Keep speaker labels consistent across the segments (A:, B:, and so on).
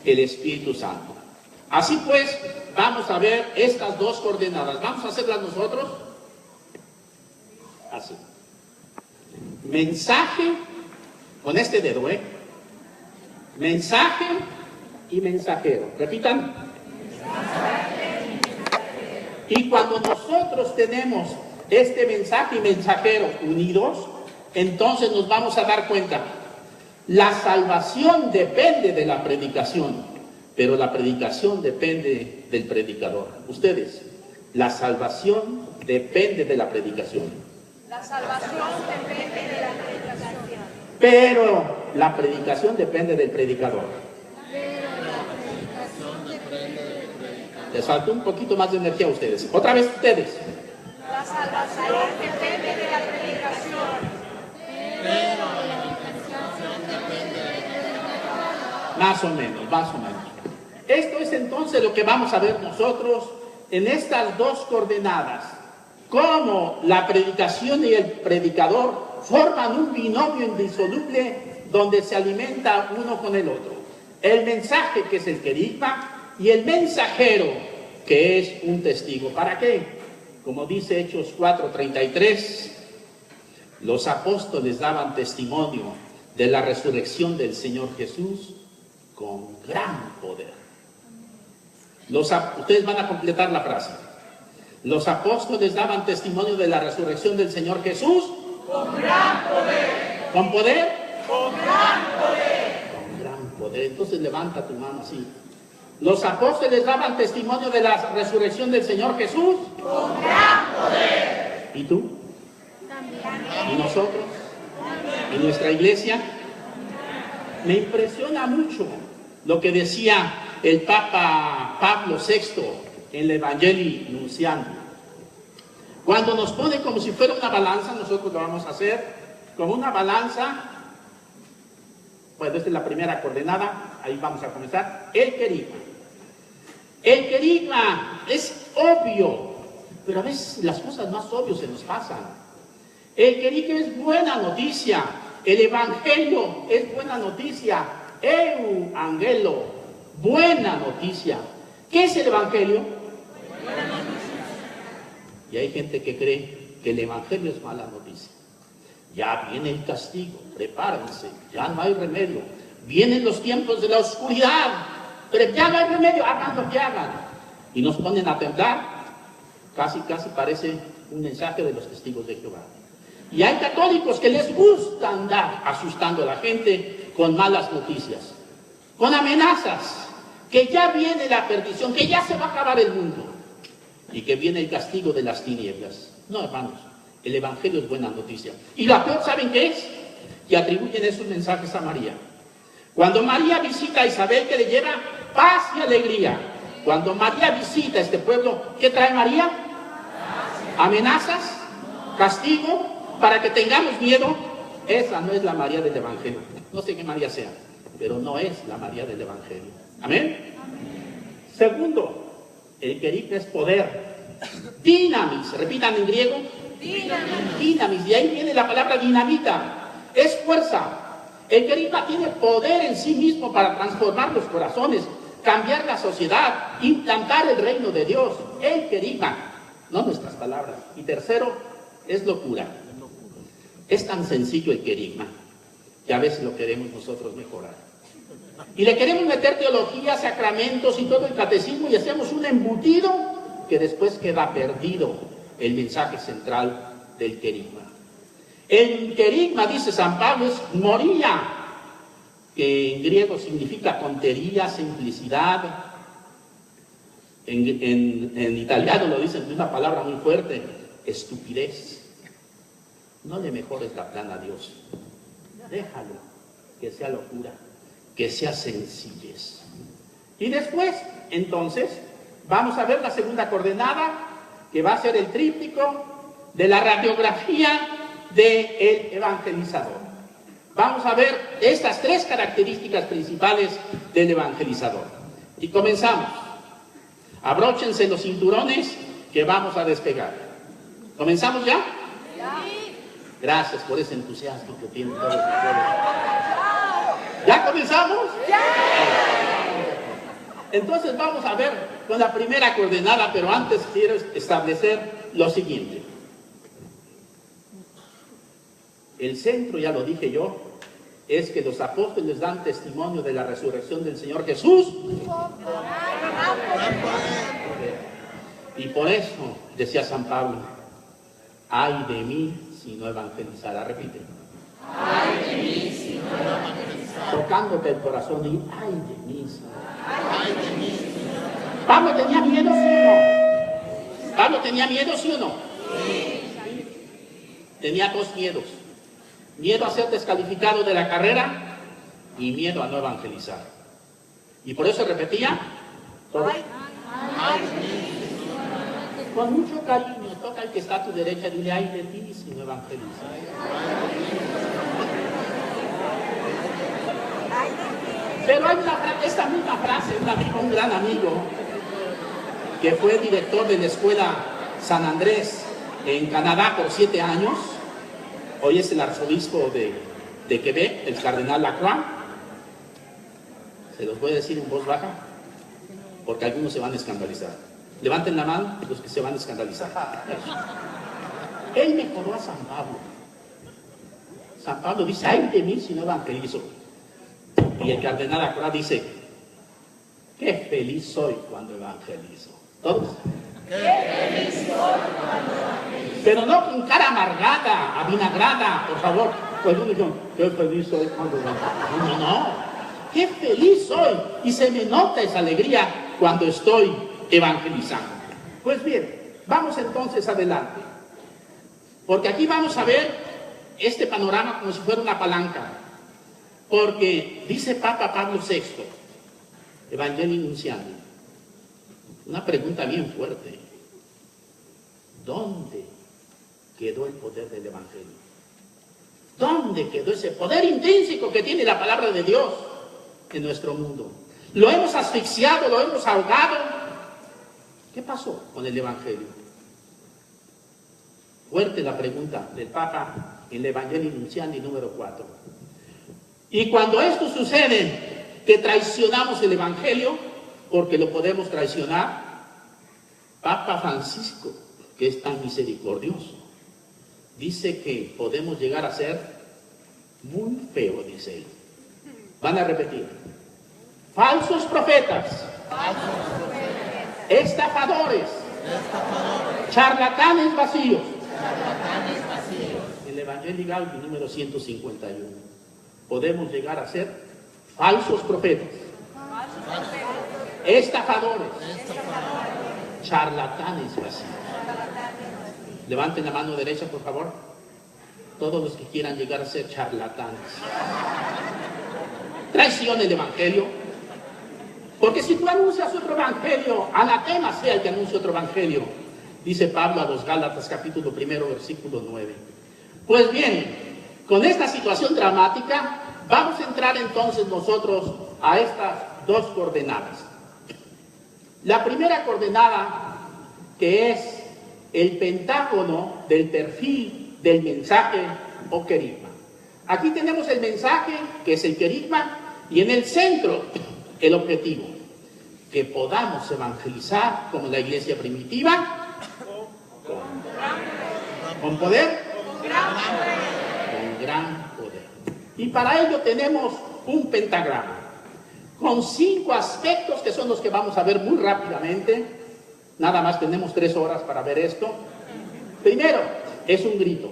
A: el Espíritu Santo. Así pues, vamos a ver estas dos coordenadas. Vamos a hacerlas nosotros. Así. Mensaje, con este dedo, mensaje y mensajero. Repitan. Y cuando nosotros tenemos este mensaje y mensajero unidos, entonces nos vamos a dar cuenta. La salvación depende de la predicación, pero la predicación depende del predicador. Ustedes, la salvación depende de la predicación.
B: La salvación depende de la predicación.
A: Pero la predicación depende del predicador. Les falta un poquito más de energía a ustedes. Otra vez ustedes.
B: La salvación depende de la predicación. Pero la predicación depende del predicador.
A: Más o menos, más o menos. Esto es entonces lo que vamos a ver nosotros en estas dos coordenadas. Cómo la predicación y el predicador forman un binomio indisoluble donde se alimenta uno con el otro. El mensaje, que es el querigma, y el mensajero, que es un testigo. ¿Para qué? Como dice Hechos 4:33, los apóstoles daban testimonio de la resurrección del Señor Jesús con gran poder. Ustedes van a completar la frase. Los apóstoles daban testimonio de la resurrección del Señor Jesús
B: con gran poder.
A: ¿Con poder?
B: Con gran poder.
A: Con gran poder. Entonces levanta tu mano así. Los apóstoles daban testimonio de la resurrección del Señor Jesús
B: con gran poder.
A: ¿Y tú?
B: También.
A: ¿Y nosotros? ¿Y nuestra iglesia? Me impresiona mucho lo que decía el Papa Pablo VI en el Evangelii Nuntiandi. Cuando nos pone como si fuera una balanza, nosotros lo vamos a hacer como una balanza. Bueno, esta es la primera coordenada, ahí vamos a comenzar. El querigma. El querigma es obvio, pero a veces las cosas más obvias se nos pasan. El querigma es buena noticia, el evangelio es buena noticia, euangelo, buena noticia. ¿Qué es el evangelio?
B: Buena noticia.
A: Y hay gente que cree que el evangelio es mala noticia. Ya viene el castigo, prepárense, ya no hay remedio. Vienen los tiempos de la oscuridad, pero ya no hay remedio, hagan lo que hagan. Y nos ponen a temblar, casi parece un mensaje de los testigos de Jehová. Y hay católicos que les gusta andar asustando a la gente con malas noticias, con amenazas, que ya viene la perdición, que ya se va a acabar el mundo y que viene el castigo de las tinieblas. No, hermanos. El evangelio es buena noticia. Y la peor, ¿saben qué es? Que atribuyen esos mensajes a María. Cuando María visita a Isabel, que le lleva paz y alegría. Cuando María visita a este pueblo, ¿qué trae María? ¿Amenazas? ¿Castigo? ¿Para que tengamos miedo? Esa no es la María del evangelio. No sé qué María sea, pero no es la María del evangelio. ¿Amén? Segundo, el querigma es poder. Dinamis, repitan en griego. Dinamis, y ahí viene la palabra dinamita, es fuerza. El querigma tiene poder en sí mismo para transformar los corazones, cambiar la sociedad, implantar el reino de Dios. El querigma, no nuestras palabras. Y tercero, es locura. Es tan sencillo el querigma que a veces lo queremos nosotros mejorar. Y le queremos meter teología, sacramentos y todo el catecismo y hacemos un embutido que después queda perdido el mensaje central del querigma. El querigma, dice San Pablo, es moría, que en griego significa tontería, simplicidad. En italiano lo dicen de una palabra muy fuerte, estupidez. No le mejores la plana a Dios. Déjalo, que sea locura, que sea sencillez. Y después, entonces, vamos a ver la segunda coordenada, que va a ser el tríptico de la radiografía del evangelizador. Vamos a ver estas tres características principales del evangelizador. Y comenzamos. Abróchense los cinturones que vamos a despegar. ¿Comenzamos ya? Gracias por ese entusiasmo que tienen todos ustedes. ¿Ya comenzamos? Entonces vamos a ver con la primera coordenada, pero antes quiero establecer lo siguiente. El centro, ya lo dije yo, es que los apóstoles dan testimonio de la resurrección del Señor Jesús. Y por eso decía San Pablo, ay de mí si no evangelizara. Repite.
B: Ay de mí si no evangelizara.
A: Tocándote el corazón y ay de mí. Ay de mí. Pablo tenía miedo, ¿sí o no? Pablo tenía miedo, ¿sí o no? Sí. Tenía dos miedos. Miedo a ser descalificado de la carrera y miedo a no evangelizar. Y por eso repetía, con mucho cariño, toca al que está a tu derecha, dile, ay de ti si no evangelizas. Pero hay esta misma frase, un gran amigo, que fue director de la escuela San Andrés en Canadá por 7 años, hoy es el arzobispo de Quebec, el cardenal Lacroix. Se los voy a decir en voz baja, porque algunos se van a escandalizar. Levanten la mano los que se van a escandalizar. Él mejoró a San Pablo. San Pablo dice, ay de mí si no evangelizo. Y el cardenal Lacroix dice, qué feliz soy cuando evangelizo. ¿Todos? ¡Qué feliz soy cuando evangelizo! Pero no con cara amargada, avinagrada, por favor. Pues uno dice, qué feliz soy cuando evangelizo. No. Qué feliz soy. Y se me nota esa alegría cuando estoy evangelizando. Pues bien, vamos entonces adelante. Porque aquí vamos a ver este panorama como si fuera una palanca. Porque dice Papa Pablo VI, Evangelii Nuntiandi, una pregunta bien fuerte. ¿Dónde quedó el poder del Evangelio? ¿Dónde quedó ese poder intrínseco que tiene la palabra de Dios en nuestro mundo? Lo hemos asfixiado, lo hemos ahogado. ¿Qué pasó con el Evangelio? Fuerte la pregunta del Papa en el Evangelii Nuntiandi número 4. Y cuando esto sucede, que traicionamos el Evangelio, porque lo podemos traicionar, Papa Francisco, que es tan misericordioso, dice que podemos llegar a ser muy feo, dice él. Van a repetir. Falsos profetas, estafadores, charlatanes vacíos. El Evangelii Gaudium número 151. Podemos llegar a ser falsos profetas, estafadores, charlatanes vacíos. Levanten la mano derecha, por favor. Todos los que quieran llegar a ser charlatanes. Traición el Evangelio. Porque si tú anuncias otro Evangelio, anatema sea el que anuncie otro Evangelio. Dice Pablo a los Gálatas, capítulo 1, versículo 9. Pues bien, con esta situación dramática, vamos a entrar entonces nosotros a estas dos coordenadas. La primera coordenada, que es el pentágono del perfil del mensaje o querigma. Aquí tenemos el mensaje, que es el querigma, y en el centro, el objetivo. Que podamos evangelizar como la iglesia primitiva, con poder, con gran poder. Y para ello tenemos un pentagrama con 5 aspectos que son los que vamos a ver muy rápidamente. Nada más tenemos 3 horas para ver esto. Primero, es un grito.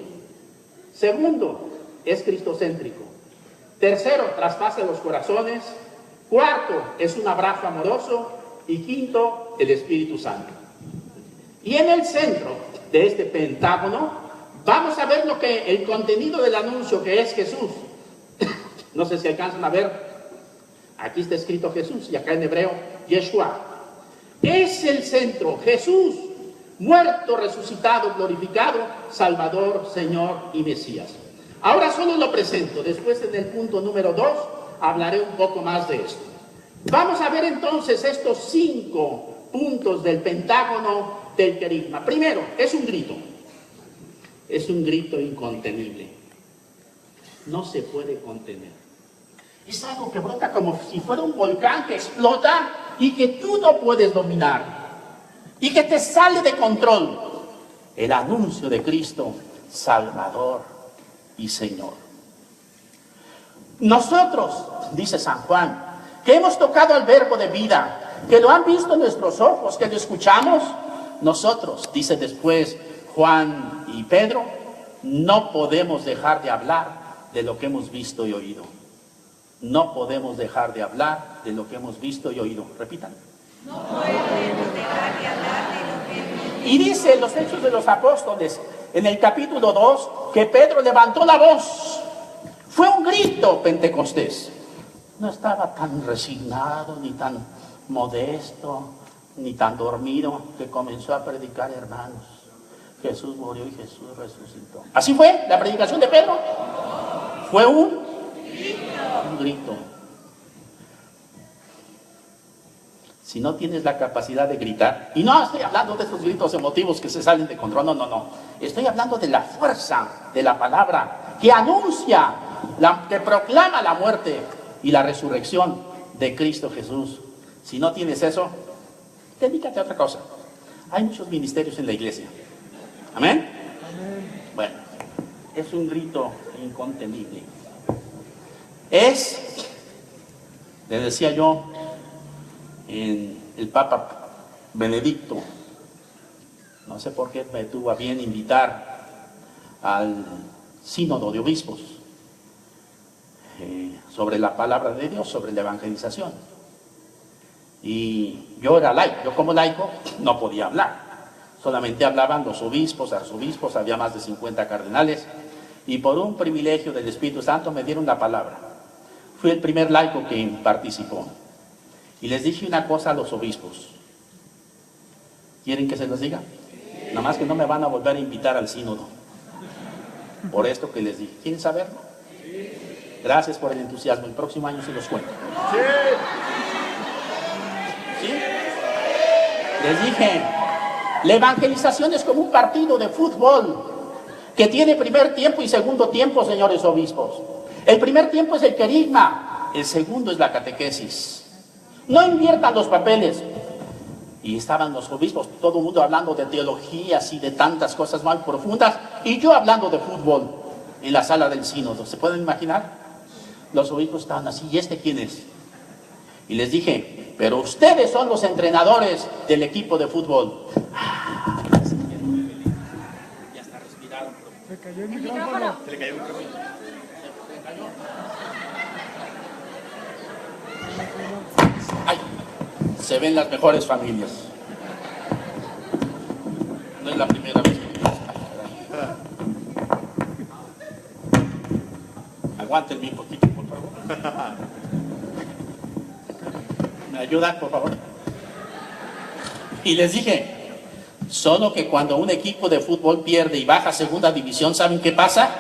A: Segundo, es cristocéntrico. Tercero, traspasa los corazones. Cuarto, es un abrazo amoroso. Y quinto, el Espíritu Santo. Y en el centro de este pentágono vamos a ver el contenido del anuncio, que es Jesús. No sé si alcanzan a ver. Aquí está escrito Jesús y acá en hebreo Yeshua. Es el centro, Jesús, muerto, resucitado, glorificado, Salvador, Señor y Mesías. Ahora solo lo presento, después en el punto número 2 hablaré un poco más de esto. Vamos a ver entonces estos 5 puntos del pentágono del querigma. Primero, es un grito. Es un grito incontenible. No se puede contener. Es algo que brota como si fuera un volcán que explota y que tú no puedes dominar y que te sale de control. El anuncio de Cristo, Salvador y Señor. Nosotros, dice San Juan, que hemos tocado al verbo de vida, que lo han visto nuestros ojos, que lo escuchamos, nosotros, dice después Juan y Pedro, no podemos dejar de hablar de lo que hemos visto y oído. No podemos dejar de hablar de lo que hemos visto y oído. Repitan.
B: No podemos dejar de hablar de lo que hemos visto.
A: Y dice en los Hechos de los Apóstoles, en el capítulo 2, que Pedro levantó la voz. Fue un grito Pentecostés. No estaba tan resignado, ni tan modesto, ni tan dormido, que comenzó a predicar, hermanos. Jesús murió y Jesús resucitó. ¿Así fue la predicación de Pedro? Fue un grito. Si no tienes la capacidad de gritar, y no estoy hablando de esos gritos emotivos que se salen de control, no. Estoy hablando de la fuerza de la palabra que anuncia, que proclama la muerte y la resurrección de Cristo Jesús. Si no tienes eso, dedícate a otra cosa. Hay muchos ministerios en la iglesia. ¿Amén? Bueno, es un grito incontenible. Le decía yo, en el Papa Benedicto, no sé por qué me tuvo a bien invitar al sínodo de obispos sobre la palabra de Dios, sobre la evangelización. Y yo era laico, yo como laico no podía hablar. Solamente hablaban los obispos, arzobispos, había más de 50 cardenales, y por un privilegio del Espíritu Santo me dieron la palabra. Fui el primer laico que participó. Y les dije una cosa a los obispos. ¿Quieren que se los diga? Nada más que no me van a volver a invitar al sínodo. Por esto que les dije. ¿Quieren saberlo? Gracias por el entusiasmo. El próximo año se los cuento. ¿Sí? Les dije, la evangelización es como un partido de fútbol que tiene primer tiempo y segundo tiempo, señores obispos. El primer tiempo es el querigma, el segundo es la catequesis. No inviertan los papeles. Y estaban los obispos, todo el mundo hablando de teologías y de tantas cosas muy profundas, y yo hablando de fútbol en la sala del sínodo. ¿Se pueden imaginar? Los obispos estaban así, ¿y este quién es? Y les dije, pero ustedes son los entrenadores del equipo de fútbol. Ya está respirando.
C: Se cayó el micrófono.
A: Se le cayó el micrófono. Ay, se ven las mejores familias. No es la primera vez que me pasa. Aguántenme un poquito, por favor. ¿Me ayudan, por favor? Y les dije, solo que cuando un equipo de fútbol pierde y baja a segunda división, ¿saben qué pasa,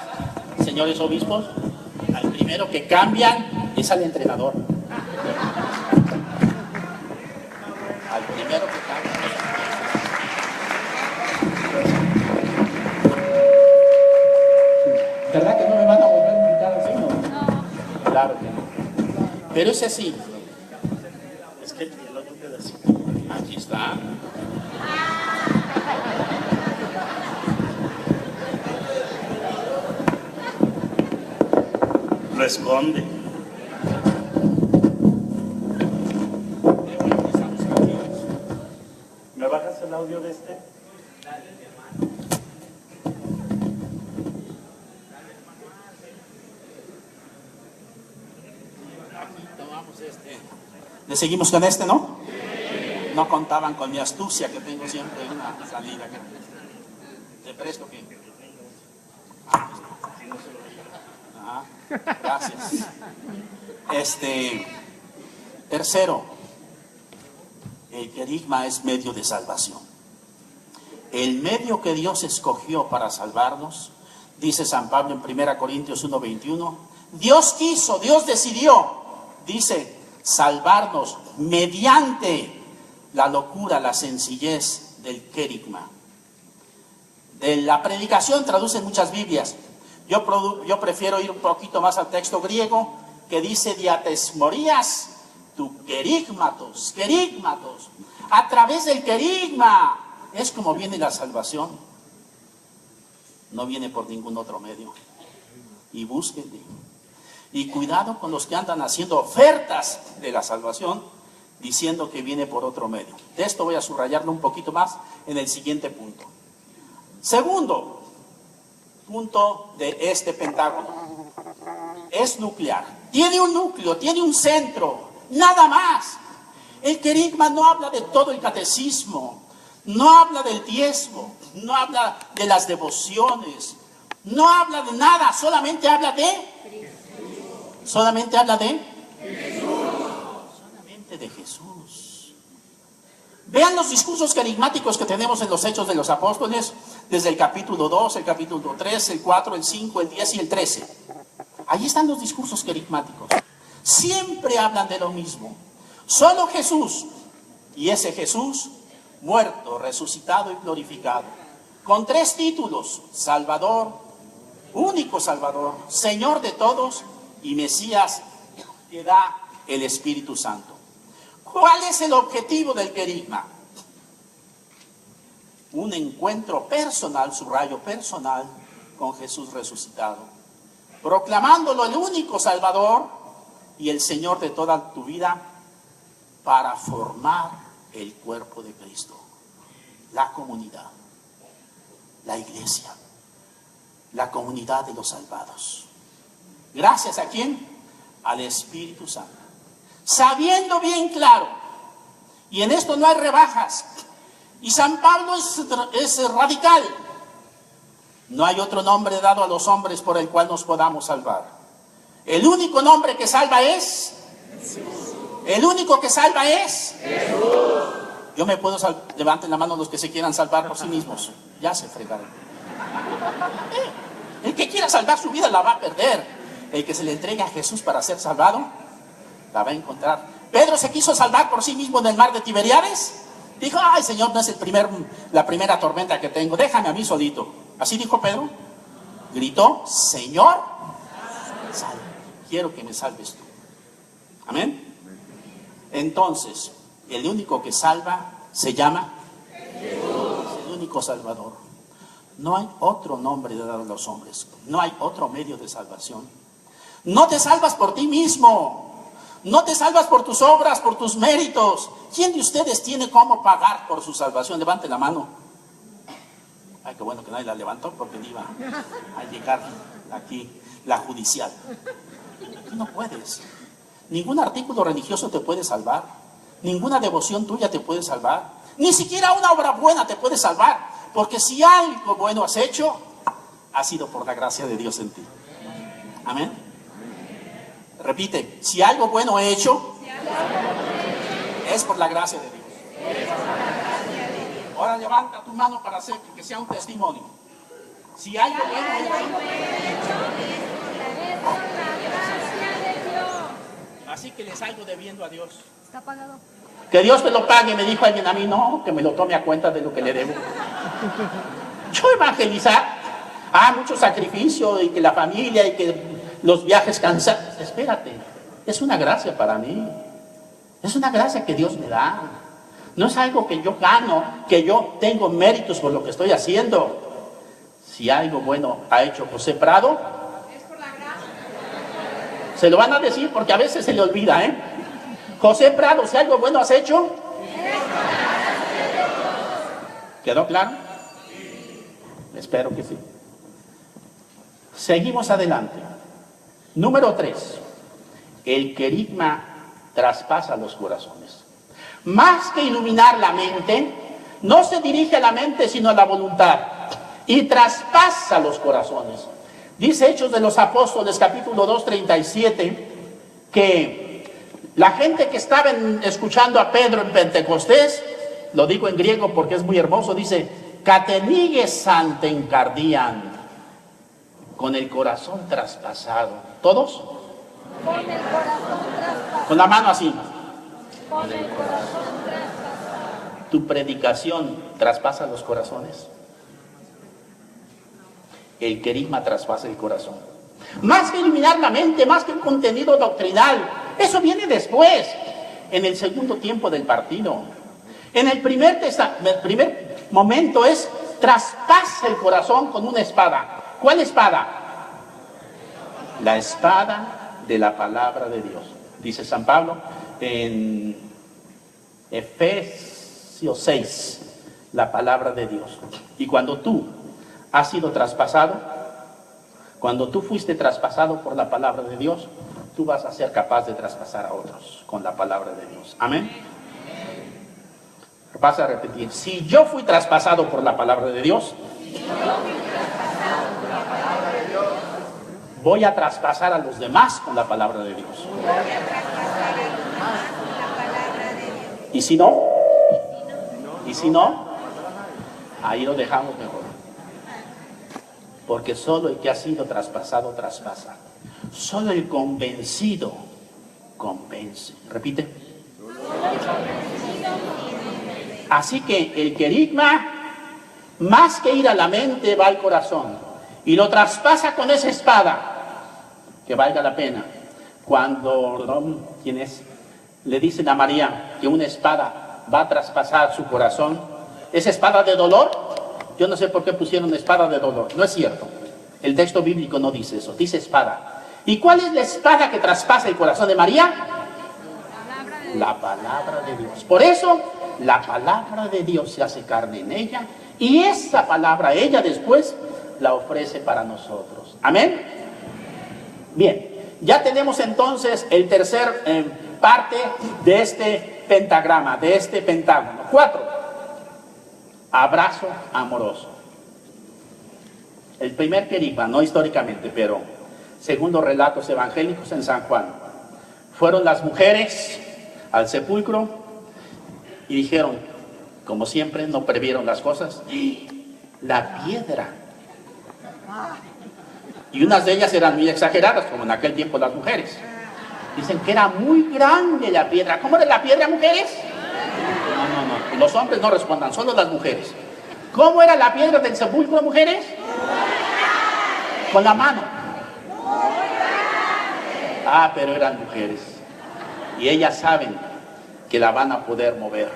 A: señores obispos? Al primero que cambian es al entrenador. Al primero que cambia. ¿Verdad que no me van a volver a invitar así? No. Claro que no. Pero es así. Es que el otro queda así. Aquí está. Lo esconde. ¿Me bajas el audio de este? Aquí tomamos este. ¿Le seguimos con este, no? No contaban con mi astucia, que tengo siempre una salida. Te presto que... Gracias. Tercero, el querigma es medio de salvación. El medio que Dios escogió para salvarnos, dice San Pablo en 1 Corintios 1:21, Dios quiso, Dios decidió, dice, salvarnos mediante la locura, la sencillez del querigma. De la predicación traducen muchas Biblias. Yo prefiero ir un poquito más al texto griego, que dice diatesmorías, Tu querigmatos, querigmatos. A través del querigma es como viene la salvación. No viene por ningún otro medio. Y búsquenle. Y cuidado con los que andan haciendo ofertas de la salvación, diciendo que viene por otro medio. De esto voy a subrayarlo un poquito más en el siguiente punto. Segundo punto de este pentágono. Es nuclear. Tiene un núcleo, tiene un centro, nada más. El querigma no habla de todo el catecismo, no habla del diezmo, no habla de las devociones, no habla de nada, solamente habla de Jesús. Solamente de Jesús. Vean los discursos carismáticos que tenemos en los Hechos de los Apóstoles, desde el capítulo 2, el capítulo 3, el 4, el 5, el 10 y el 13. Ahí están los discursos carismáticos. Siempre hablan de lo mismo. Solo Jesús, y ese Jesús muerto, resucitado y glorificado, con 3 títulos: Salvador, único Salvador, Señor de todos y Mesías que da el Espíritu Santo. ¿Cuál es el objetivo del querigma? Un encuentro personal, subrayo personal, con Jesús resucitado, proclamándolo el único Salvador y el Señor de toda tu vida, para formar el cuerpo de Cristo, la comunidad, la iglesia, la comunidad de los salvados. ¿Gracias a quién? Al Espíritu Santo. Sabiendo bien claro, y en esto no hay rebajas, y San Pablo es radical: no hay otro nombre dado a los hombres por el cual nos podamos salvar. El único nombre que salva es Jesús. El único que salva es Jesús. Yo me puedo salvar. Levanten la mano los que se quieran salvar por sí mismos. Ya se fregaron. El que quiera salvar su vida la va a perder. El que se le entregue a Jesús para ser salvado, la va a encontrar. Pedro se quiso salvar por sí mismo en el mar de Tiberíades. Dijo: ay, Señor, no es la primera tormenta que tengo, déjame a mí solito. Así dijo Pedro. Gritó: Señor, salve. Quiero que me salves tú. Amén. Entonces, el único que salva se llama Jesús. Es el único Salvador. No hay otro nombre dado a los hombres. No hay otro medio de salvación. No te salvas por ti mismo. No te salvas por tus obras, por tus méritos. ¿Quién de ustedes tiene cómo pagar por su salvación? Levante la mano. Ay, qué bueno que nadie la levantó, porque iba a llegar aquí la judicial. Tú no puedes. Ningún artículo religioso te puede salvar. Ninguna devoción tuya te puede salvar. Ni siquiera una obra buena te puede salvar. Porque si algo bueno has hecho, ha sido por la gracia de Dios en ti. Amén. Repite: si algo bueno he hecho, es por la gracia de Dios. Ahora levanta tu mano para hacer que sea un testimonio. Si algo bueno he hecho,
B: es por la gracia de Dios.
A: Así que le salgo debiendo a Dios.
B: Está pagado.
A: Que Dios me lo pague, me dijo alguien a mí. No, que me lo tome a cuenta de lo que le debo. Yo evangelizar, mucho sacrificio, y que la familia, y que los viajes cansados. Espérate, es una gracia para mí. Es una gracia que Dios me da. No es algo que yo gano, que yo tengo méritos por lo que estoy haciendo. Si algo bueno ha hecho José Prado,
B: Es por la gracia.
A: se lo van a decir porque a veces se le olvida, José Prado, si algo bueno has hecho, ¿quedó claro? Espero que sí. Seguimos adelante. Número 3. El querigma traspasa los corazones. Más que iluminar la mente, no se dirige a la mente sino a la voluntad, y traspasa los corazones. Dice Hechos de los Apóstoles, capítulo 2, 37, que la gente que estaba escuchando a Pedro en Pentecostés, lo digo en griego porque es muy hermoso, dice: Cateniges antencardian, con el corazón traspasado. ¿Todos?
B: Con el corazón traspasado.
A: Con la mano así.
B: Con el corazón traspasado.
A: ¿Tu predicación traspasa los corazones? El querigma traspasa el corazón. Más que iluminar la mente, más que un contenido doctrinal, eso viene después. en el segundo tiempo del partido. En el primer momento es traspasa el corazón con una espada. ¿Cuál espada? La espada de la palabra de Dios. Dice San Pablo en Efesios 6, la palabra de Dios. Y cuando tú has sido traspasado, cuando tú fuiste traspasado por la palabra de Dios, tú vas a ser capaz de traspasar a otros con la palabra de Dios. Amén. Vas a repetir: si yo fui traspasado por la palabra de Dios, voy a traspasar a los demás con la palabra de Dios. ¿Y si no? ¿Y si no? Ahí lo dejamos mejor. Porque solo el que ha sido traspasado, traspasa. Solo el convencido, convence. Repite. Así que el querigma, más que ir a la mente, va al corazón. Y lo traspasa con esa espada. Que valga la pena. Cuando le dicen a María que una espada va a traspasar su corazón, ¿es espada de dolor? Yo no sé por qué pusieron espada de dolor. No es cierto. El texto bíblico no dice eso. Dice espada. ¿Y cuál es la espada que traspasa el corazón de María? La palabra de Dios. Por eso, la palabra de Dios se hace carne en ella. Y esa palabra, ella después la ofrece para nosotros. Amén. Bien, ya tenemos entonces el tercer parte de este pentagrama, de este pentágono. 4. Abrazo amoroso. El primer querigma, no históricamente, pero según los relatos evangélicos en San Juan, fueron las mujeres al sepulcro y dijeron, como siempre, no previeron las cosas, la piedra. Y unas de ellas eran muy exageradas, como en aquel tiempo las mujeres. Dicen que era muy grande la piedra. ¿Cómo era la piedra, mujeres? No. Los hombres no respondan, solo las mujeres. ¿Cómo era la piedra del sepulcro, mujeres? Con la mano. Ah, pero eran mujeres. Y ellas saben que la van a poder mover.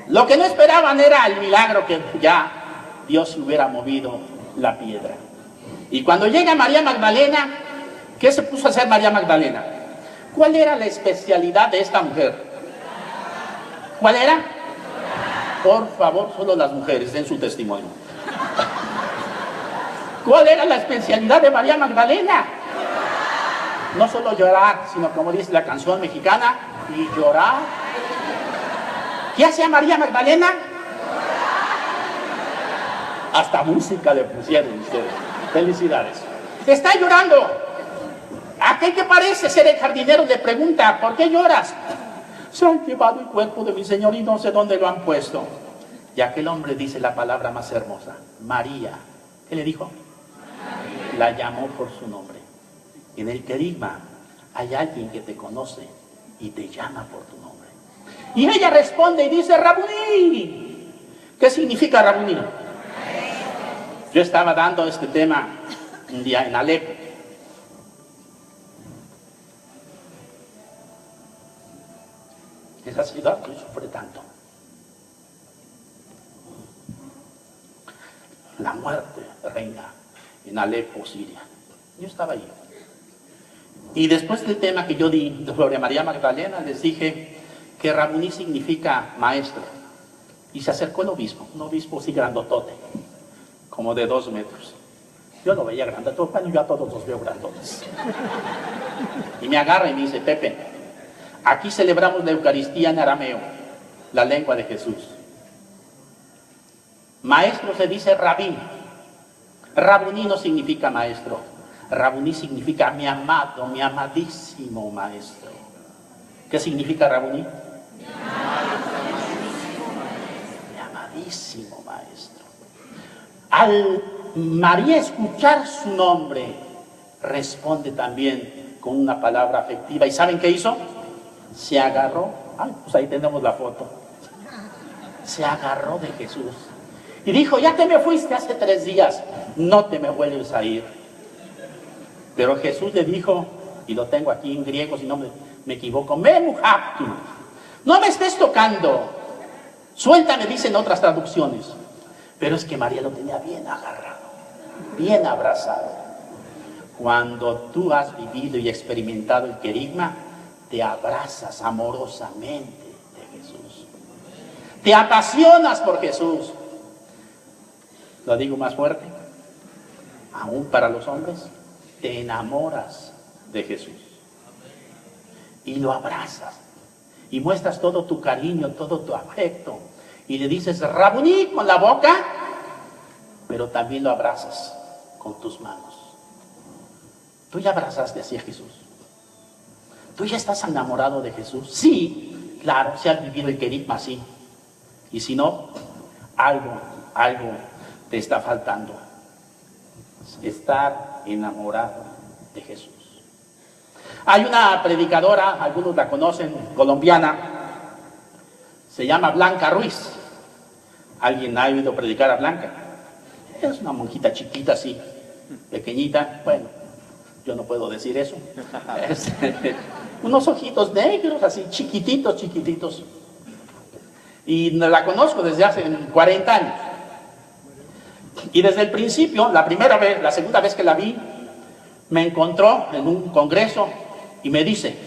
A: Lo que no esperaban era el milagro que ya Dios hubiera movido la piedra. Y cuando llega María Magdalena, ¿qué se puso a hacer María Magdalena? ¿Cuál era la especialidad de esta mujer? ¿Cuál era? Por favor, solo las mujeres den su testimonio. ¿Cuál era la especialidad de María Magdalena? No solo llorar, sino como dice la canción mexicana, y llorar. ¿Qué hacía María Magdalena? Hasta música le pusieron ustedes. Felicidades. Está llorando. Aquel que parece ser el jardinero le pregunta, ¿por qué lloras? Se han llevado el cuerpo de mi Señor y no sé dónde lo han puesto. Y aquel hombre dice la palabra más hermosa, María. ¿Qué le dijo? La llamó por su nombre. En el querigma hay alguien que te conoce y te llama por tu nombre. Y ella responde y dice, Rabuní. ¿Qué significa Rabuní? Yo estaba dando este tema un día en Alepo. Esa ciudad que sufre tanto. La muerte reina en Alepo, Siria. Yo estaba ahí. Y después del tema que yo di sobre María Magdalena, les dije que Rabuní significa maestro. Y se acercó el obispo, un obispo así grandotote, como de 2 metros. Yo lo veía grandotote, bueno, yo a todos los veo grandotes. Y me agarra y me dice, Pepe, aquí celebramos la Eucaristía en arameo, la lengua de Jesús. Maestro se dice rabí. Rabuní no significa maestro. Rabuní significa mi amado, mi amadísimo maestro. ¿Qué significa Rabuní? Mi amadísimo maestro. Al María escuchar su nombre, responde también con una palabra afectiva. ¿Y saben qué hizo? Se agarró. Ay, pues ahí tenemos la foto. Se agarró de Jesús. Y dijo, ya te me fuiste hace 3 días, no te me vuelves a ir. Pero Jesús le dijo, y lo tengo aquí en griego, si no me Me equivoco. No me estés tocando. Suéltame, dicen otras traducciones. Pero es que María lo tenía bien agarrado, bien abrazado. Cuando tú has vivido y experimentado el querigma, te abrazas amorosamente de Jesús. Te apasionas por Jesús. Lo digo más fuerte. Aún para los hombres, te enamoras de Jesús. Y lo abrazas. Y muestras todo tu cariño, todo tu afecto. Y le dices Rabuní con la boca, pero también lo abrazas con tus manos. Tú ya abrazaste así a Jesús. ¿Tú ya estás enamorado de Jesús? Sí, claro, si has vivido el querigma, sí. Y si no, algo te está faltando. Estar enamorado de Jesús. Hay una predicadora, algunos la conocen, colombiana, se llama Blanca Ruiz. ¿Alguien ha oído predicar a Blanca? Es una monjita chiquita así, pequeñita, bueno, yo no puedo decir eso. Unos ojitos negros así, chiquititos. Y la conozco desde hace 40 años. Y desde el principio, la segunda vez que la vi, me encontró en un congreso y me dice,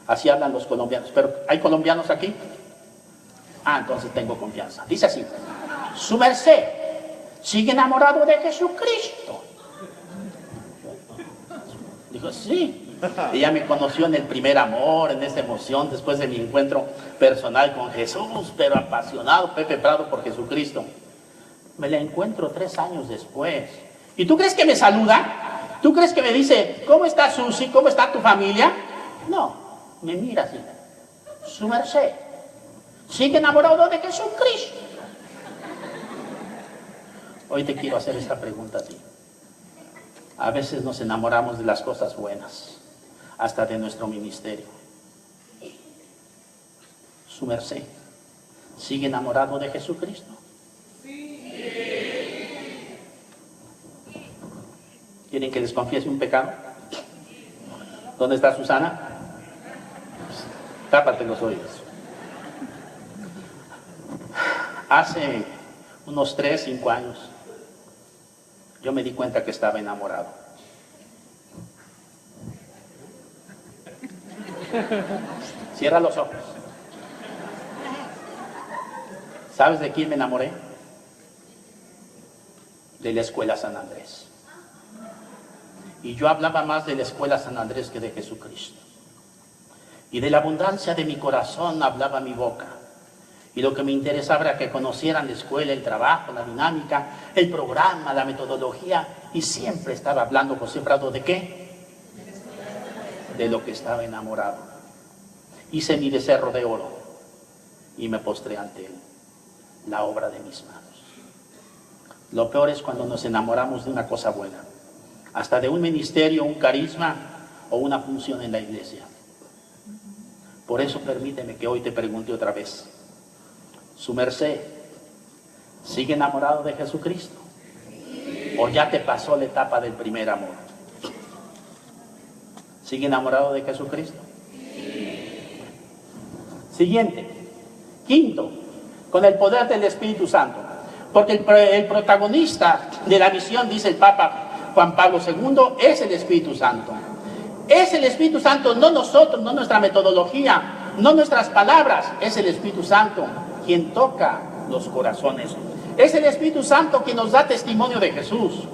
A: así hablan los colombianos, pero ¿hay colombianos aquí? Entonces tengo confianza. Dice así, su merced, ¿sigue enamorado de Jesucristo? Dijo, sí. Ella me conoció en el primer amor, en esa emoción, después de mi encuentro personal con Jesús, pero apasionado, Pepe Prado, por Jesucristo. Me la encuentro 3 años después. ¿Y tú crees que me saluda? ¿Tú crees que me dice, ¿cómo está Susi? ¿Cómo está tu familia? No, me mira así. Su merced, ¿sigue enamorado de Jesucristo? Hoy te quiero hacer esta pregunta a ti. A veces nos enamoramos de las cosas buenas, hasta de nuestro ministerio. Su merced, ¿sigue enamorado de Jesucristo? ¿Quieren que les confiese un pecado? ¿Dónde está Susana? Tápate los oídos. Hace unos 3, 5 años, yo me di cuenta que estaba enamorado. Cierra los ojos. ¿Sabes de quién me enamoré? De la Escuela San Andrés. Y yo hablaba más de la Escuela San Andrés que de Jesucristo. Y de la abundancia de mi corazón hablaba mi boca. Y lo que me interesaba era que conocieran la escuela, el trabajo, la dinámica, el programa, la metodología. Y siempre estaba hablando José Prado, ¿de qué? De lo que estaba enamorado. Hice mi becerro de oro y me postré ante él, la obra de mis manos. Lo peor es cuando nos enamoramos de una cosa buena, hasta de un ministerio, un carisma o una función en la iglesia. Por eso permíteme que hoy te pregunte otra vez, su merced, ¿sigue enamorado de Jesucristo? ¿O ya te pasó la etapa del primer amor? ¿Sigue enamorado de Jesucristo? Siguiente, quinto, con el poder del Espíritu Santo. Porque el protagonista de la misión, dice el Papa Juan Pablo II, es el Espíritu Santo. Es el Espíritu Santo, no nosotros, no nuestra metodología, no nuestras palabras. Es el Espíritu Santo quien toca los corazones. Es el Espíritu Santo quien nos da testimonio de Jesús.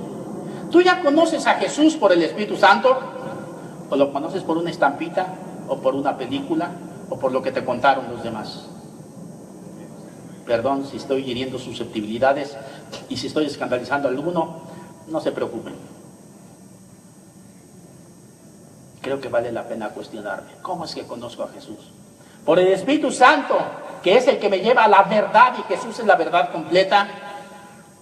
A: ¿Tú ya conoces a Jesús por el Espíritu Santo? ¿O lo conoces por una estampita? ¿O por una película? ¿O por lo que te contaron los demás? Perdón si estoy hiriendo susceptibilidades y si estoy escandalizando a alguno, no se preocupen. Creo que vale la pena cuestionarme. ¿Cómo es que conozco a Jesús? Por el Espíritu Santo, que es el que me lleva a la verdad y Jesús es la verdad completa,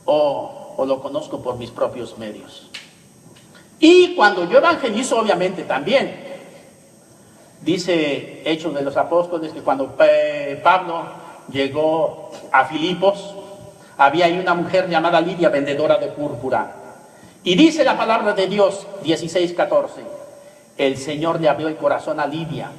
A: o lo conozco por mis propios medios. Y cuando yo evangelizo, obviamente también, dice Hechos de los Apóstoles que cuando Pablo llegó a Filipos, había ahí una mujer llamada Lidia, vendedora de púrpura. Y dice la palabra de Dios, 16:14, el Señor le abrió el corazón a Lidia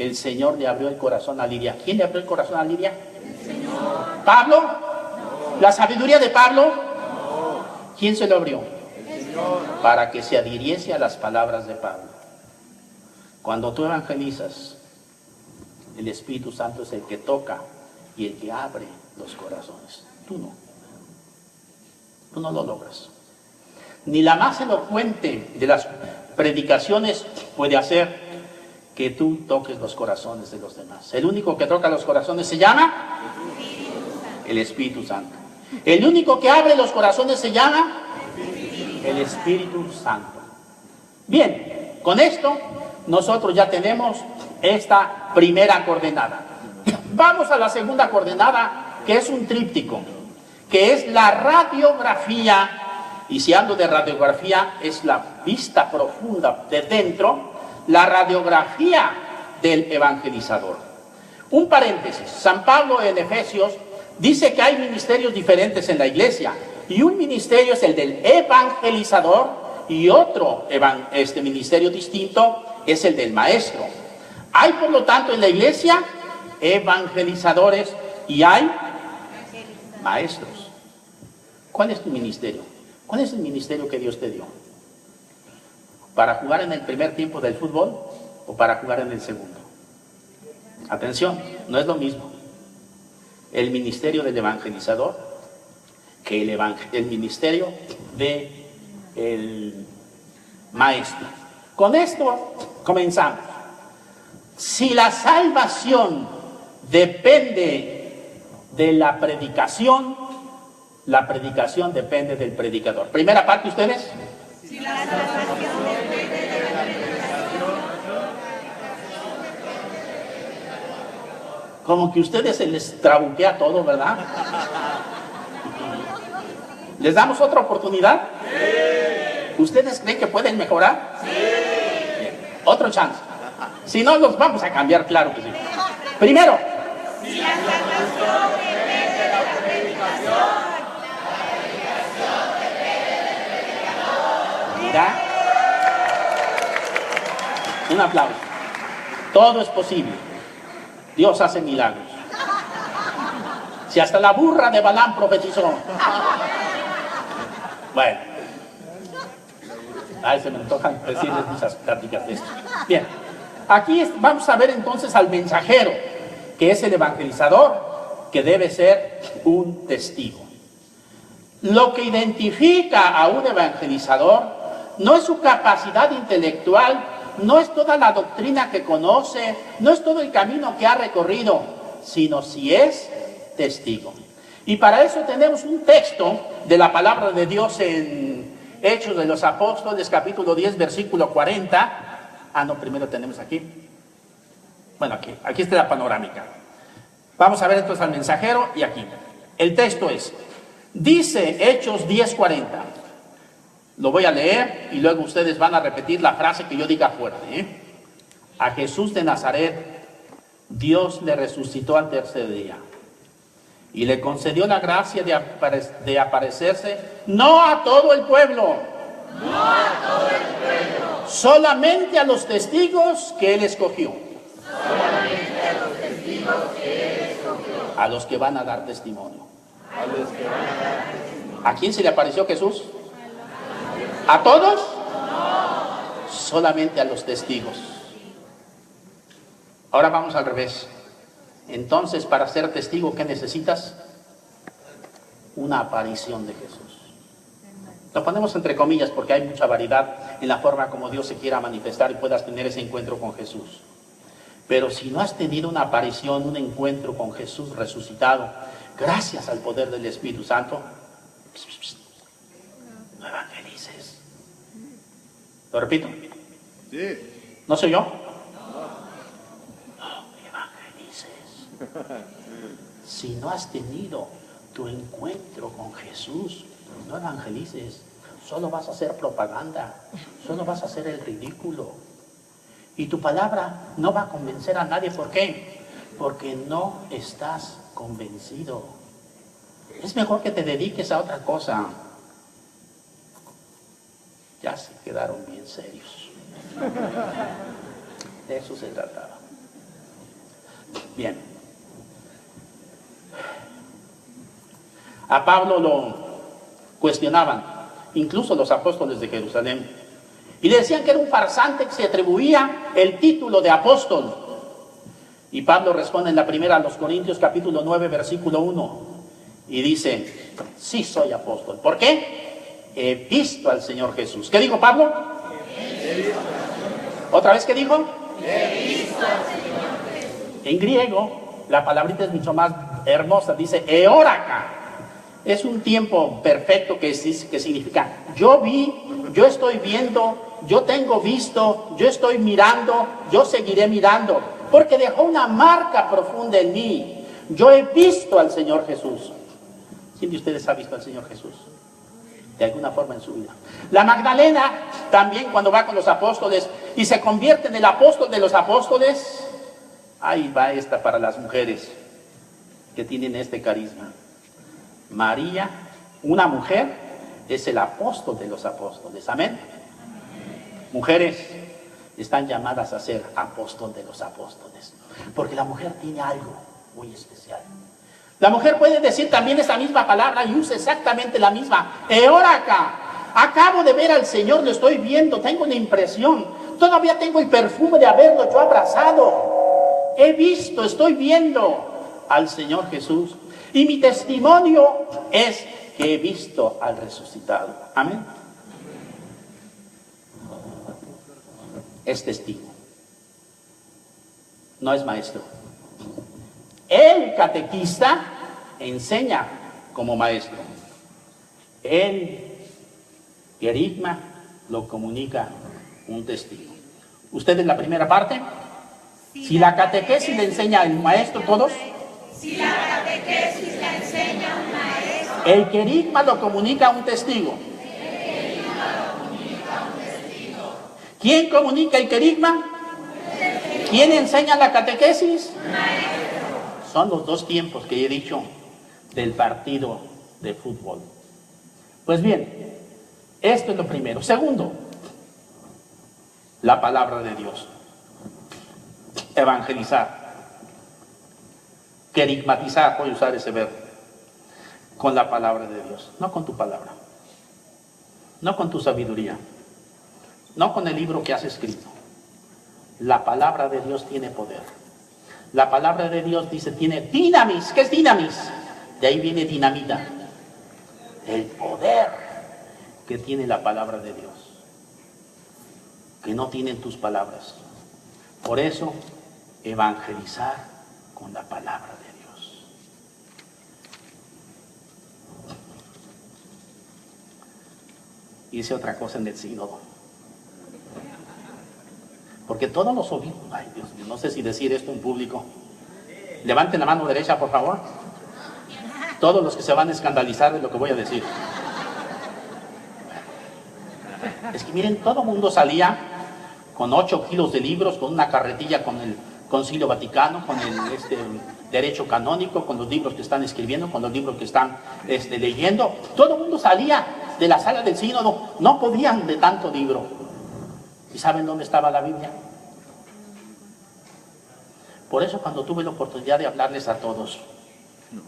A: el Señor le abrió el corazón a Lidia. ¿Quién le abrió el corazón a Lidia? El Señor. ¿Pablo? No. ¿La sabiduría de Pablo? No. ¿Quién se lo abrió? El Señor. Para que se adhiriese a las palabras de Pablo. Cuando tú evangelizas, el Espíritu Santo es el que toca y el que abre los corazones. Tú no. Tú no lo logras. Ni la más elocuente de las predicaciones puede hacer que tú toques los corazones de los demás. El único que toca los corazones se llama el Espíritu Santo. El único que abre los corazones se llama el Espíritu Santo. Bien, con esto nosotros ya tenemos esta primera coordenada. Vamos a la segunda coordenada, que es un tríptico, que es la radiografía. Y si hablo de radiografía, es la vista profunda de dentro, la radiografía del evangelizador. Un paréntesis, San Pablo en Efesios dice que hay ministerios diferentes en la iglesia, y un ministerio es el del evangelizador, y otro ministerio distinto es el del maestro. Hay, por lo tanto, en la iglesia evangelizadores y hay maestros. ¿Cuál es tu ministerio? ¿Cuál es el ministerio que Dios te dio? ¿Para jugar en el primer tiempo del fútbol o para jugar en el segundo? Atención, no es lo mismo el ministerio del evangelizador que el ministerio del maestro. Con esto comenzamos. Si la salvación depende de la predicación depende del predicador. Primera parte, ¿ustedes?
B: Si la salvación depende de la predicación.
A: Como que a ustedes se les trabuquea todo, ¿verdad? ¿Les damos otra oportunidad? Sí. ¿Ustedes creen que pueden mejorar? Sí. Bien. Otro chance. Si no, los vamos a cambiar, claro que sí. Primero.
B: Si la salvación depende de la predicación.
A: Mira. Un aplauso. Todo es posible. Dios hace milagros. Si hasta la burra de Balaam profetizó. Bueno. Ay, se me antojan decirles muchas pláticas de esto. Bien. Aquí vamos a ver entonces al mensajero, que es el evangelizador, que debe ser un testigo. Lo que identifica a un evangelizador no es su capacidad intelectual, no es toda la doctrina que conoce, no es todo el camino que ha recorrido, sino si es testigo. Y para eso tenemos un texto de la palabra de Dios en Hechos de los Apóstoles, capítulo 10, versículo 40. No, primero tenemos aquí. Bueno, aquí está la panorámica. Vamos a ver entonces al mensajero y aquí. El texto es, dice Hechos 10:40. Lo voy a leer y luego ustedes van a repetir la frase que yo diga fuerte. A Jesús de Nazaret, Dios le resucitó al tercer día y le concedió la gracia de aparecerse no a todo el pueblo, solamente a los testigos que Él escogió. A los que van a dar testimonio. ¿A quién se le apareció Jesús? ¿A todos? Solamente a los testigos. Ahora vamos al revés. Entonces, para ser testigo, ¿qué necesitas? Una aparición de Jesús. Lo ponemos entre comillas porque hay mucha variedad en la forma como Dios se quiera manifestar y puedas tener ese encuentro con Jesús. Pero si no has tenido una aparición, un encuentro con Jesús resucitado, gracias al poder del Espíritu Santo, no evangelices. ¿Lo repito? Sí. ¿No soy yo? No evangelices. Si no has tenido tu encuentro con Jesús, no evangelices. Solo vas a hacer propaganda, solo vas a hacer el ridículo. Y tu palabra no va a convencer a nadie. ¿Por qué? Porque no estás convencido. Es mejor que te dediques a otra cosa. Ya se quedaron bien serios. De eso se trataba. Bien. A Pablo lo cuestionaban, incluso los apóstoles de Jerusalén, y le decían que era un farsante que se atribuía el título de apóstol. Y Pablo responde en la primera a los Corintios capítulo 9 versículo 1 y dice: sí soy apóstol. ¿Por qué? He visto al Señor Jesús. ¿Qué dijo Pablo? ¿Otra vez qué dijo?
B: He visto al Señor Jesús.
A: En griego la palabrita es mucho más hermosa, dice eóraka. Es un tiempo perfecto que significa yo vi, yo estoy viendo, yo tengo visto, yo estoy mirando, yo seguiré mirando, porque dejó una marca profunda en mí. Yo he visto al Señor Jesús. ¿Quién de ustedes ha visto al Señor Jesús? De alguna forma en su vida. La Magdalena también, cuando va con los apóstoles y se convierte en el apóstol de los apóstoles, ahí va esta para las mujeres que tienen este carisma. María, una mujer, es el apóstol de los apóstoles. Amén. Mujeres están llamadas a ser apóstol de los apóstoles, porque la mujer tiene algo muy especial. La mujer puede decir también esa misma palabra y usa exactamente la misma. Eóraka, acabo de ver al Señor, lo estoy viendo, tengo una impresión, todavía tengo el perfume de haberlo yo abrazado. He visto, estoy viendo al Señor Jesús. Y mi testimonio es que he visto al resucitado. Amén. Es testigo. No es maestro. El catequista enseña como maestro. El querigma lo comunica un testigo. ¿Usted en la primera parte? Si la catequesis le enseña el maestro, todos.
B: Si la catequesis la enseña un maestro,
A: El querigma lo comunica un testigo. ¿Quién comunica el querigma? ¿Quién enseña la catequesis? Son los dos tiempos que he dicho del partido de fútbol. Pues bien, esto es lo primero. Segundo, la palabra de Dios. Evangelizar. Querigmatizar, voy a usar ese verbo, con la palabra de Dios, no con tu palabra, no con tu sabiduría, no con el libro que has escrito. La palabra de Dios tiene poder. La palabra de Dios dice, tiene dinamis. ¿Qué es dinamis? De ahí viene dinamita. El poder que tiene la palabra de Dios, que no tienen tus palabras. Por eso, evangelizar con la palabra de Dios. Hice otra cosa en el sínodo, porque todos los obispos, ay Dios mío, no sé si decir esto en público. Levanten la mano derecha, por favor. Todos los que se van a escandalizar de lo que voy a decir. Es que miren, todo el mundo salía con 8 kilos de libros, con una carretilla con el Concilio Vaticano, con el derecho canónico, con los libros que están escribiendo, con los libros que están leyendo. Todo el mundo salía de la sala del sínodo, no podían de tanto libro. ¿Y saben dónde estaba la Biblia? Por eso cuando tuve la oportunidad de hablarles a todos,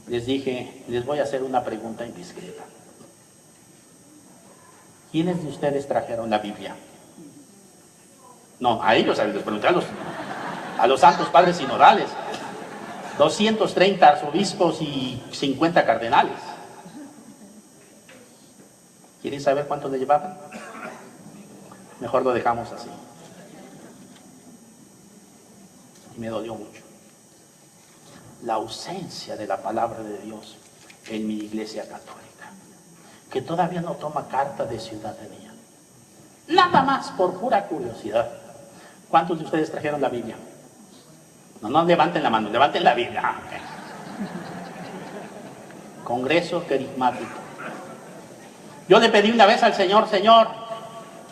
A: les dije, les voy a hacer una pregunta indiscreta. ¿Quiénes de ustedes trajeron la Biblia? No, a ellos, les pregunté a los santos padres sinodales, 230 arzobispos y 50 cardenales. ¿Quieren saber cuánto le llevaban? Mejor lo dejamos así. Y me dolió mucho la ausencia de la palabra de Dios en mi iglesia católica, que todavía no toma carta de ciudadanía. Nada más por pura curiosidad. ¿Cuántos de ustedes trajeron la Biblia? No levanten la mano, levanten la Biblia. Congreso querigmático. Yo le pedí una vez al Señor, Señor,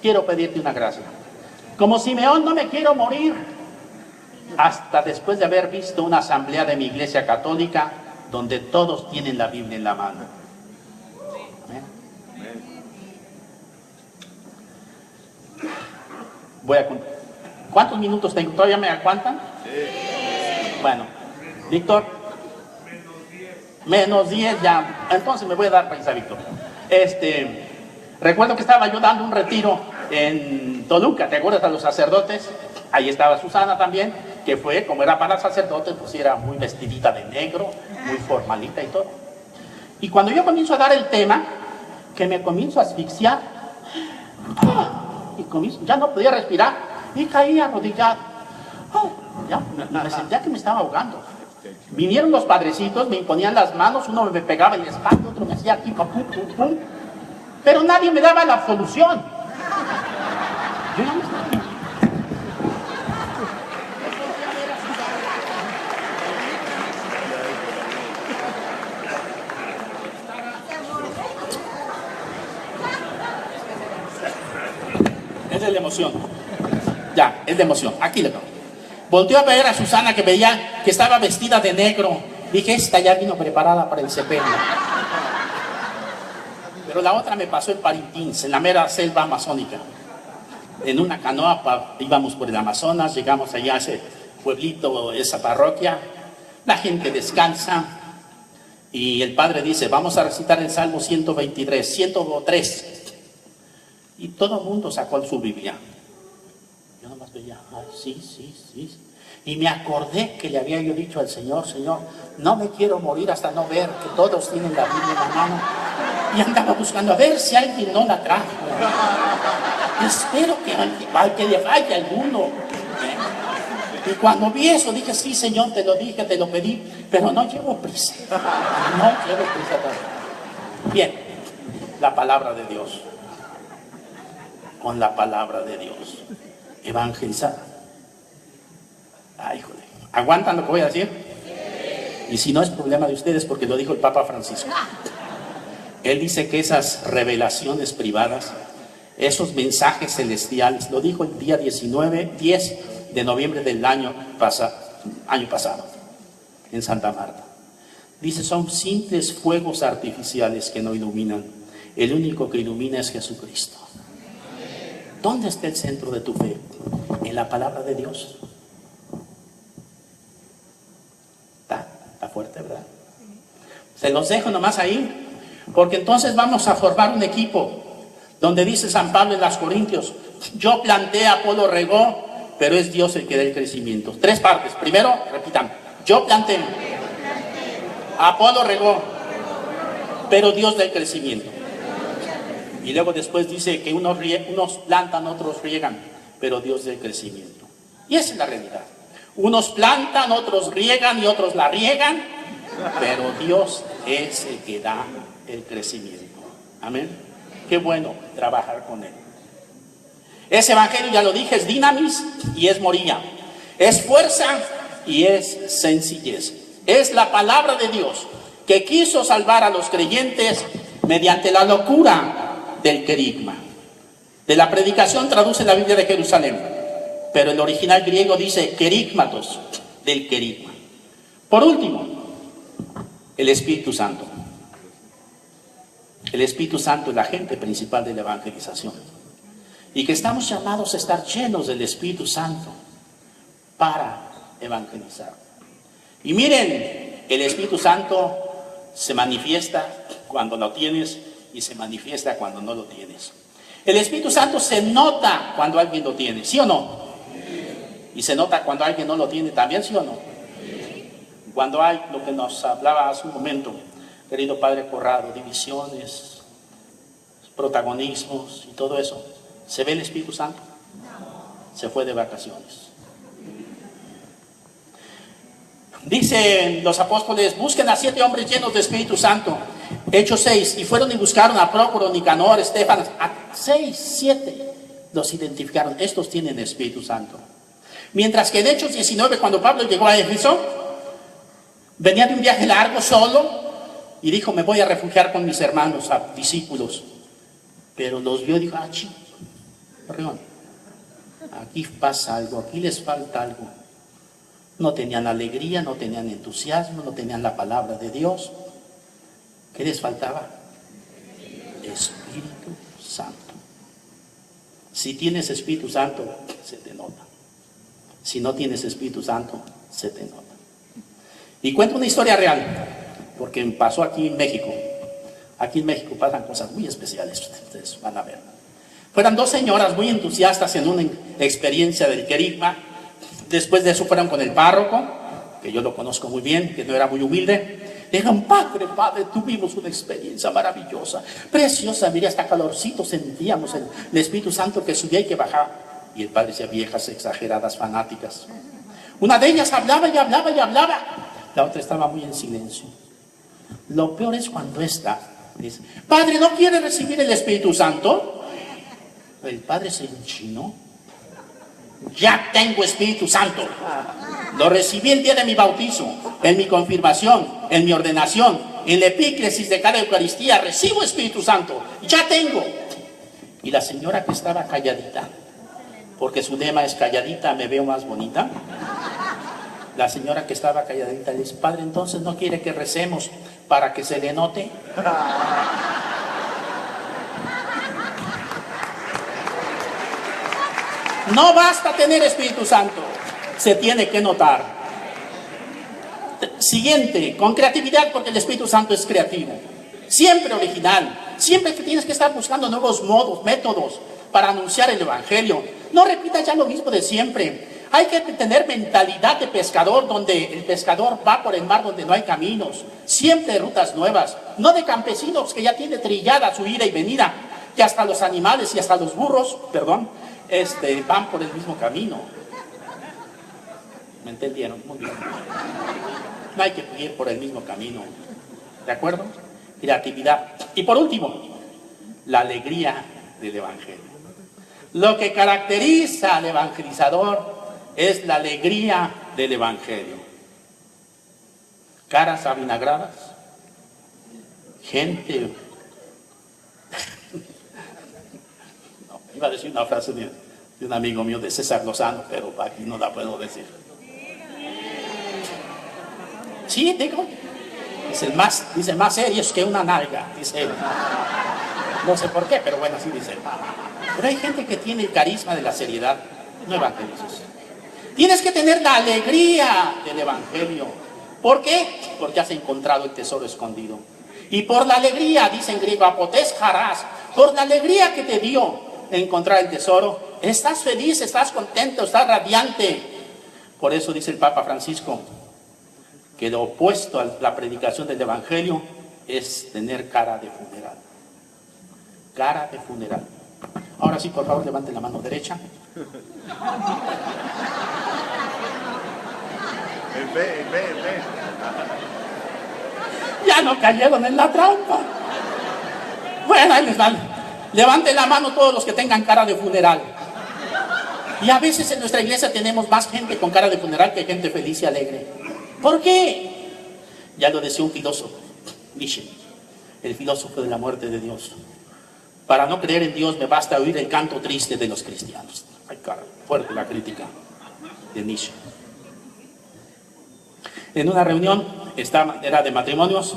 A: quiero pedirte una gracia. Como Simeón no me quiero morir hasta después de haber visto una asamblea de mi iglesia católica donde todos tienen la Biblia en la mano. ¿Eh? Voy a contar. ¿Cuántos minutos tengo? ¿Todavía me aguantan? Sí. Bueno, Víctor. -10 ya. Entonces me voy a dar prisa, Víctor. Recuerdo que estaba yo dando un retiro en Toluca, ¿te acuerdas? A los sacerdotes. Ahí estaba Susana también, que fue, como era para sacerdotes, pues era muy vestidita de negro, muy formalita y todo. Y cuando yo comienzo a dar el tema, que me comienzo a asfixiar, y ya no podía respirar, y caí arrodillado. Ya me sentía que me estaba ahogando. Vinieron los padrecitos, me imponían las manos, uno me pegaba en la espalda, otro me hacía aquí, pum, pum, pum, pero nadie me daba la absolución. Yo ya no estaba. Es de la emoción. Ya, es de emoción. Aquí le toco. Volteó a ver a Susana, que veía que estaba vestida de negro. Dije, esta ya vino preparada para el sepelio. Pero la otra me pasó en Parintins, en la mera selva amazónica. En una canoa íbamos por el Amazonas, llegamos allá a ese pueblito, esa parroquia. La gente descansa y el padre dice, vamos a recitar el Salmo 103. Y todo el mundo sacó su Biblia. Yo nomás veía, sí. Y me acordé que le había yo dicho al Señor, Señor, no me quiero morir hasta no ver que todos tienen la Biblia en la mano. Y andaba buscando a ver si alguien no la trajo. Espero que le falle alguno. Y cuando vi eso, dije, sí, Señor, te lo dije, te lo pedí, pero no llevo prisa. No llevo prisa todavía. Bien, la palabra de Dios. Con la palabra de Dios. Evangelizar. Ay, joder. ¿Aguantan lo que voy a decir? Y si no, es problema de ustedes, porque lo dijo el Papa Francisco. Él dice que esas revelaciones privadas, esos mensajes celestiales, lo dijo el día 10 de noviembre del año pasado, en Santa Marta. Dice, son simples fuegos artificiales que no iluminan. El único que ilumina es Jesucristo. ¿Dónde está el centro de tu fe? En la palabra de Dios. Está fuerte, ¿verdad? Se los dejo nomás ahí, porque entonces vamos a formar un equipo, donde dice San Pablo en las Corintios, yo planté, Apolo regó, pero es Dios el que da el crecimiento. 3 partes. Primero, repitan, yo planté, Apolo regó, pero Dios da el crecimiento. Y luego después dice que unos plantan, otros riegan, pero Dios da el crecimiento. Y esa es la realidad. Unos plantan, otros riegan y otros la riegan, pero Dios es el que da el crecimiento. Amén. Qué bueno trabajar con Él. Ese evangelio, ya lo dije, es dinamis y es morilla. Es fuerza y es sencillez. Es la palabra de Dios que quiso salvar a los creyentes mediante la locura del querigma. De la predicación traduce la Biblia de Jerusalén, pero el original griego dice querigmatos, del querigma. Por último, el Espíritu Santo. El Espíritu Santo es la agente principal de la evangelización. Y que estamos llamados a estar llenos del Espíritu Santo para evangelizar. Y miren, el Espíritu Santo se manifiesta cuando lo tienes y se manifiesta cuando no lo tienes. El Espíritu Santo se nota cuando alguien lo tiene, ¿sí o no? Y se nota cuando alguien no lo tiene también, ¿sí o no? Cuando hay lo que nos hablaba hace un momento, querido Padre Corrado, divisiones, protagonismos y todo eso. ¿Se ve el Espíritu Santo? Se fue de vacaciones. Dicen los apóstoles, busquen a 7 hombres llenos de Espíritu Santo. Hechos 6, y fueron y buscaron a Prócoro, Nicanor, Estefanas, a 7 los identificaron. Estos tienen Espíritu Santo. Mientras que en Hechos 19, cuando Pablo llegó a Éfeso, venía de un viaje largo solo y dijo, me voy a refugiar con mis hermanos, discípulos. Pero los vio y dijo, chico, perdón, aquí pasa algo, aquí les falta algo. No tenían alegría, no tenían entusiasmo, no tenían la palabra de Dios. ¿Qué les faltaba? Espíritu Santo. Si tienes Espíritu Santo, se te nota. Si no tienes Espíritu Santo, se te nota. Y cuento una historia real, porque pasó aquí en México. Aquí en México pasan cosas muy especiales, ustedes van a ver. Fueron dos señoras muy entusiastas en una experiencia del querigma. Después de eso fueron con el párroco, que yo lo conozco muy bien, que no era muy humilde. Dijeron: padre, tuvimos una experiencia maravillosa, preciosa, mira, hasta calorcito sentíamos el Espíritu Santo que subía y que bajaba. Y el padre decía: viejas exageradas, fanáticas. Una de ellas hablaba y hablaba y hablaba, la otra estaba muy en silencio. Lo peor es cuando esta dice: padre, ¿no quiere recibir el Espíritu Santo? El padre se enchinó. Ya tengo Espíritu Santo. Lo recibí el día de mi bautizo, en mi confirmación, en mi ordenación, en la epíclesis de cada Eucaristía. Recibo Espíritu Santo, ya tengo. Y la señora que estaba calladita, porque su lema es calladita me veo más bonita. La señora que estaba calladita le dice: padre, entonces no quiere que recemos para que se le note. No basta tener Espíritu Santo, se tiene que notar. Siguiente, con creatividad, porque el Espíritu Santo es creativo, siempre original, siempre que tienes que estar buscando nuevos modos, métodos para anunciar el Evangelio. No repitas ya lo mismo de siempre. Hay que tener mentalidad de pescador, donde el pescador va por el mar donde no hay caminos, siempre rutas nuevas, no de campesinos que ya tiene trillada su ida y venida, que hasta los animales y hasta los burros, van por el mismo camino. ¿Me entendieron? Muy bien. No hay que ir por el mismo camino. ¿De acuerdo? Creatividad. Y por último, la alegría del Evangelio. Lo que caracteriza al evangelizador es la alegría del Evangelio. Caras avinagradas, gente... No, iba a decir una frase de un amigo mío, de César Lozano, pero aquí no la puedo decir. Sí, digo, dice más serios que una nalga, dice él. No sé por qué, pero bueno, así dice él. Pero hay gente que tiene el carisma de la seriedad, no evangelizos. Tienes que tener la alegría del Evangelio. ¿Por qué? Porque has encontrado el tesoro escondido. Y por la alegría, dice en griego, apotes harás, por la alegría que te dio encontrar el tesoro, estás feliz, estás contento, estás radiante. Por eso dice el Papa Francisco que lo opuesto a la predicación del Evangelio es tener cara de funeral. Cara de funeral. Ahora sí, por favor, levanten la mano derecha.
B: En fe.
A: Ya no cayeron en la trampa. Bueno, ahí les van. Levanten la mano todos los que tengan cara de funeral. Y a veces en nuestra iglesia tenemos más gente con cara de funeral que gente feliz y alegre. ¿Por qué? Ya lo decía un filósofo, Nietzsche, el filósofo de la muerte de Dios. Para no creer en Dios me basta oír el canto triste de los cristianos. Ay, cara, fuerte la crítica de Nietzsche. En una reunión, era de matrimonios,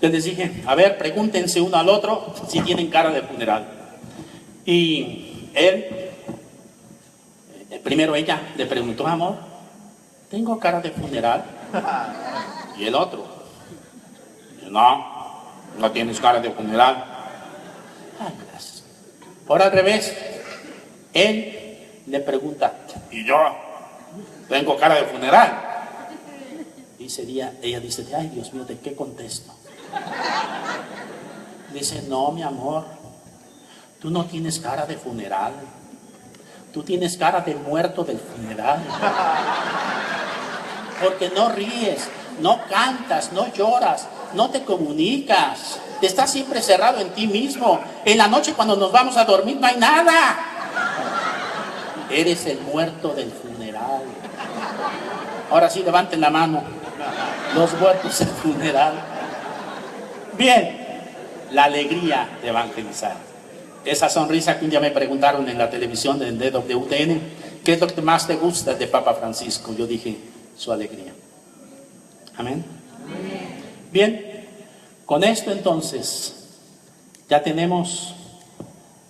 A: yo les dije: a ver, pregúntense uno al otro si tienen cara de funeral. Y él, primero ella le preguntó: amor, ¿tengo cara de funeral? Y el otro: no tienes cara de funeral. Ay, gracias. Por al revés, él le pregunta: ¿y yo tengo cara de funeral? Ella dice: ay, Dios mío, ¿de qué contesto? Dice: no, mi amor, tú no tienes cara de funeral, tú tienes cara de muerto del funeral. Porque no ríes, no cantas, no lloras, no te comunicas, estás siempre cerrado en ti mismo. En la noche cuando nos vamos a dormir no hay nada. Eres el muerto del funeral. Ahora sí, levanten la mano los muertos del funeral. Bien, la alegría de evangelizar. Esa sonrisa que un día me preguntaron en la televisión del DWTN, ¿qué es lo que más te gusta de Papa Francisco? Yo dije: su alegría. Amén. Bien, con esto entonces ya tenemos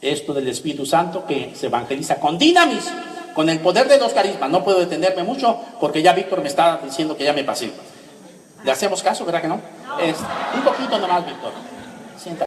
A: esto del Espíritu Santo, que se evangeliza con dinamis, con el poder de los carismas. No puedo detenerme mucho porque ya Víctor me está diciendo que ya me pasé. ¿Le hacemos caso, verdad que no? Un poquito nomás, Víctor. Siéntate.